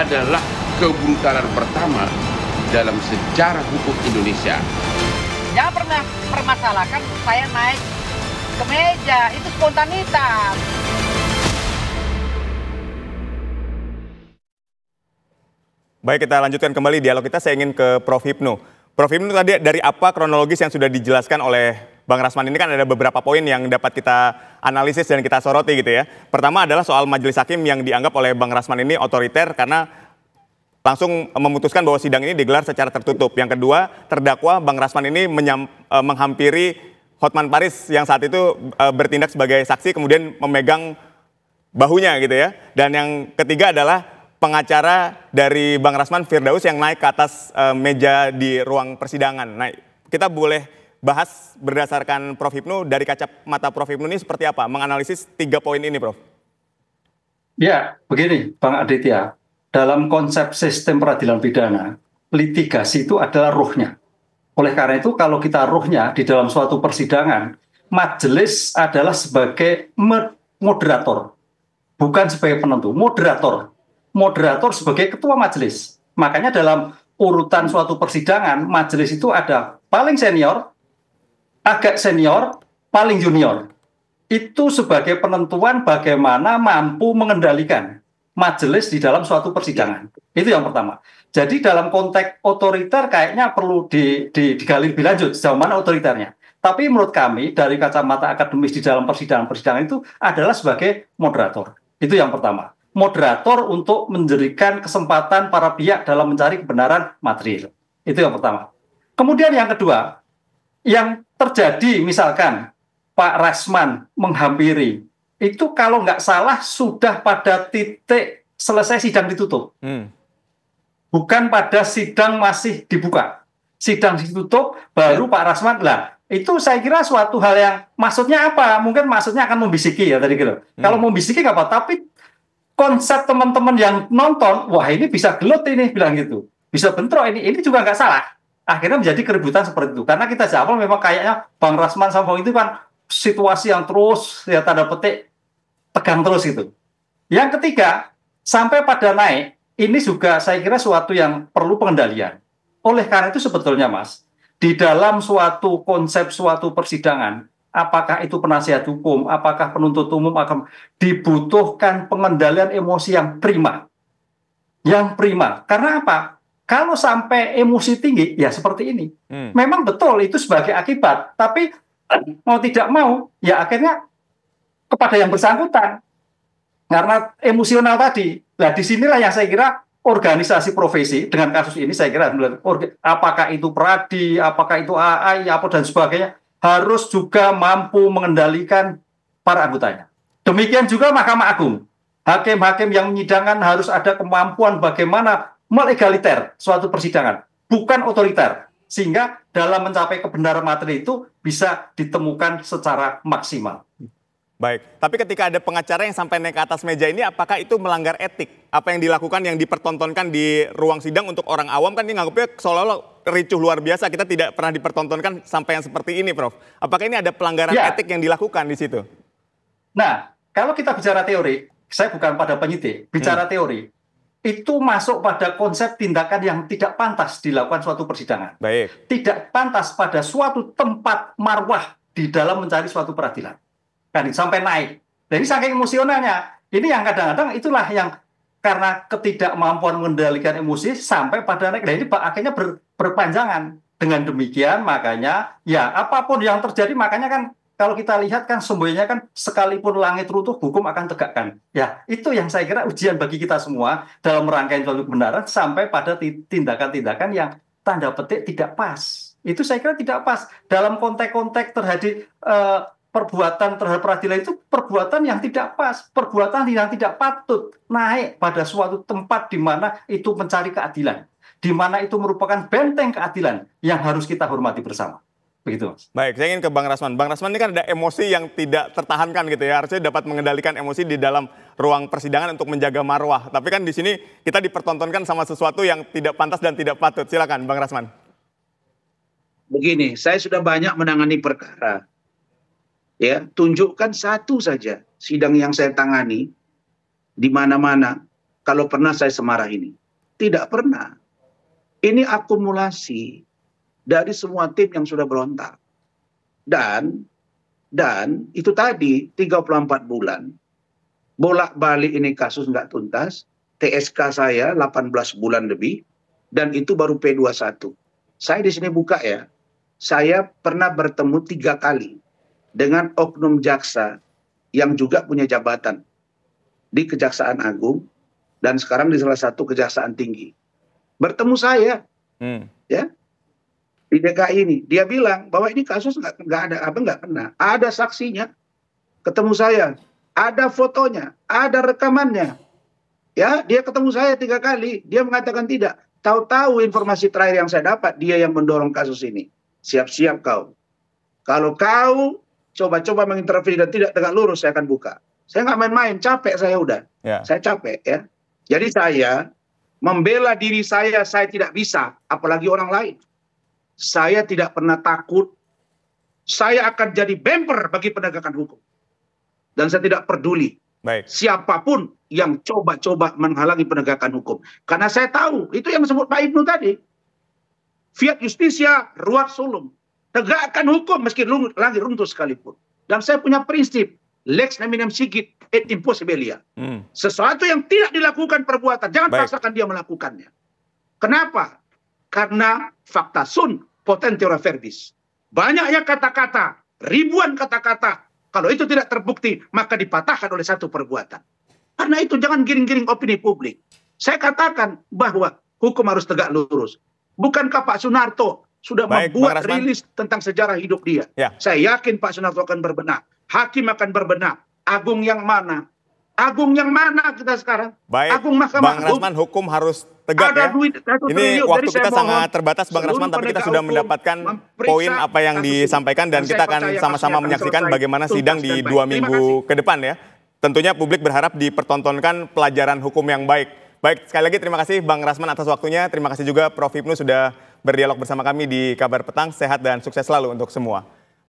adalah kebrutalan pertama dalam sejarah hukum Indonesia. Jangan pernah permasalahkan saya naik ke meja, itu spontanitas. Baik, kita lanjutkan kembali dialog kita. Saya ingin ke Prof. Hipnu. Prof. Hipnu, tadi dari apa kronologis yang sudah dijelaskan oleh Bang Rasman ini, kan ada beberapa poin yang dapat kita analisis dan kita soroti gitu ya. Pertama adalah soal majelis hakim yang dianggap oleh Bang Rasman ini otoriter karena langsung memutuskan bahwa sidang ini digelar secara tertutup. Yang kedua, terdakwa Bang Rasman ini menghampiri Hotman Paris yang saat itu bertindak sebagai saksi, kemudian memegang bahunya gitu ya. Dan yang ketiga adalah pengacara dari Bang Rasman, Firdaus, yang naik ke atas meja di ruang persidangan. Nah, kita boleh bahas berdasarkan Prof. Hipnu, dari kacamata Prof. Hipnu ini seperti apa menganalisis 3 poin ini, Prof? Ya, begini Bang Aditya. Dalam konsep sistem peradilan pidana, litigasi itu adalah ruhnya. Oleh karena itu, kalau kita ruhnya di dalam suatu persidangan, majelis adalah sebagai moderator, bukan sebagai penentu, moderator. Moderator sebagai ketua majelis. Makanya dalam urutan suatu persidangan, majelis itu ada paling senior, agak senior, paling junior. Itu sebagai penentuan bagaimana mampu mengendalikan majelis di dalam suatu persidangan. Itu yang pertama. Jadi dalam konteks otoriter kayaknya perlu digali lebih lanjut sejauh mana otoriternya. Tapi menurut kami dari kacamata akademis di dalam persidangan itu adalah sebagai moderator. Itu yang pertama. Moderator untuk menjadikan kesempatan para pihak dalam mencari kebenaran material. Itu yang pertama. Kemudian yang kedua, yang terjadi misalkan Pak Rasman menghampiri, itu kalau nggak salah sudah pada titik selesai sidang ditutup. Bukan pada sidang masih dibuka. Sidang ditutup, baru Pak Rasman, lah itu saya kira suatu hal yang maksudnya apa? Mungkin maksudnya akan membisiki ya tadi gitu. Kalau membisiki nggak apa, tapi konsep teman-teman yang nonton, wah ini bisa gelut ini, bilang gitu. Bisa bentrok ini juga nggak salah. Akhirnya menjadi keributan seperti itu. Karena kita jawab memang kayaknya Bang Rasman sama Bang itu kan situasi yang terus ya tanda petik tegang terus itu. Yang ketiga, sampai pada naik, ini juga saya kira suatu yang perlu pengendalian. Oleh karena itu sebetulnya Mas, di dalam suatu konsep suatu persidangan, apakah itu penasihat hukum, apakah penuntut umum akan dibutuhkan pengendalian emosi yang prima. Yang prima. Karena apa? Kalau sampai emosi tinggi, ya seperti ini. Memang betul itu sebagai akibat, tapi mau tidak mau, ya akhirnya kepada yang bersangkutan. Karena emosional tadi. Nah, disinilah yang saya kira organisasi profesi dengan kasus ini, saya kira apakah itu Pradi, apakah itu AI, apa dan sebagainya, harus juga mampu mengendalikan para anggotanya. Demikian juga Mahkamah Agung. Hakim-hakim yang menyidangkan harus ada kemampuan bagaimana melegaliter suatu persidangan, bukan otoriter. Sehingga dalam mencapai kebenaran materi itu bisa ditemukan secara maksimal. Baik, tapi ketika ada pengacara yang sampai naik ke atas meja ini, apakah itu melanggar etik? Apa yang dilakukan, yang dipertontonkan di ruang sidang untuk orang awam kan dia nganggapnya seolah-olah ricuh luar biasa. Kita tidak pernah dipertontonkan sampai yang seperti ini, Prof. Apakah ini ada pelanggaran etik yang dilakukan di situ? Nah, kalau kita bicara teori, saya bukan pada penyidik, bicara teori, itu masuk pada konsep tindakan yang tidak pantas dilakukan suatu persidangan. Baik. Tidak pantas pada suatu tempat marwah di dalam mencari suatu peradilan. Kan sampai naik. Jadi saking emosionalnya, ini yang kadang-kadang itulah yang karena ketidakmampuan mengendalikan emosi sampai pada naik. Nah ini akhirnya berpanjangan. Dengan demikian makanya ya apapun yang terjadi, makanya kan kalau kita lihat kan semuanya kan sekalipun langit runtuh hukum akan tegakkan. Ya itu yang saya kira ujian bagi kita semua dalam rangkaian suatu kebenaran sampai pada tindakan-tindakan yang tanda petik tidak pas. Itu saya kira tidak pas dalam konteks-konteks terhadap perbuatan terhadap peradilan, itu perbuatan yang tidak pas, perbuatan yang tidak patut naik pada suatu tempat di mana itu mencari keadilan, di mana itu merupakan benteng keadilan yang harus kita hormati bersama. Begitu, Mas. Baik, saya ingin ke Bang Rasman. Bang Rasman ini kan ada emosi yang tidak tertahankan gitu ya, harusnya dapat mengendalikan emosi di dalam ruang persidangan untuk menjaga marwah. Tapi kan di sini kita dipertontonkan sama sesuatu yang tidak pantas dan tidak patut. Silakan, Bang Rasman. Begini, saya sudah banyak menangani perkara. Ya, tunjukkan satu saja sidang yang saya tangani di mana-mana kalau pernah saya semarah ini. Tidak pernah. Ini akumulasi dari semua tim yang sudah berontak. Dan itu tadi 34 bulan, bolak-balik ini kasus nggak tuntas, TSK saya 18 bulan lebih, dan itu baru P21. Saya di sini buka ya, saya pernah bertemu 3 kali dengan oknum jaksa yang juga punya jabatan di Kejaksaan Agung dan sekarang di salah satu kejaksaan tinggi. Bertemu saya, ya, di DKI ini. Dia bilang bahwa ini kasus nggak kena. Ada saksinya, ketemu saya, ada fotonya, ada rekamannya. Ya, dia ketemu saya 3 kali, dia mengatakan tidak. Tahu-tahu informasi terakhir yang saya dapat, dia yang mendorong kasus ini. Siap-siap kau. Kalau kau coba-coba mengintervensi dan tidak tegak lurus, saya akan buka. Saya nggak main-main, capek saya udah. Saya capek ya. Jadi saya membela diri saya tidak bisa, apalagi orang lain. Saya tidak pernah takut. Saya akan jadi bemper bagi penegakan hukum. Dan saya tidak peduli siapapun yang coba-coba menghalangi penegakan hukum. Karena saya tahu, itu yang disebut Pak Ibnu tadi. Fiat Justitia, ruat sulum. Tegakkan hukum meski langit runtuh sekalipun. Dan saya punya prinsip, lex neminem sigit et impossibilia. Sesuatu yang tidak dilakukan perbuatan, jangan paksakan dia melakukannya. Kenapa? Karena fakta sun potentiora verbis. Banyaknya kata-kata, ribuan kata-kata. Kalau itu tidak terbukti, maka dipatahkan oleh satu perbuatan. Karena itu jangan giring-giring opini publik. Saya katakan bahwa hukum harus tegak lurus. Bukankah Pak Sunarto sudah membuat rilis tentang sejarah hidup dia? Saya yakin Pak Sunarto akan berbenah. Hakim akan berbenah. Agung yang mana? Agung yang mana kita sekarang? Agung Mahkamah Bang Rasman, hukum harus tegak ya. Ini waktu kita sangat terbatas Bang Rasman, tapi kita sudah mendapatkan poin apa yang disampaikan dan kita akan sama-sama menyaksikan bagaimana sidang di 2 minggu ke depan ya. Tentunya publik berharap dipertontonkan pelajaran hukum yang baik. Baik, sekali lagi terima kasih Bang Rasman atas waktunya. Terima kasih juga Prof. Hipnu sudah berdialog bersama kami di Kabar Petang. Sehat dan sukses selalu untuk semua.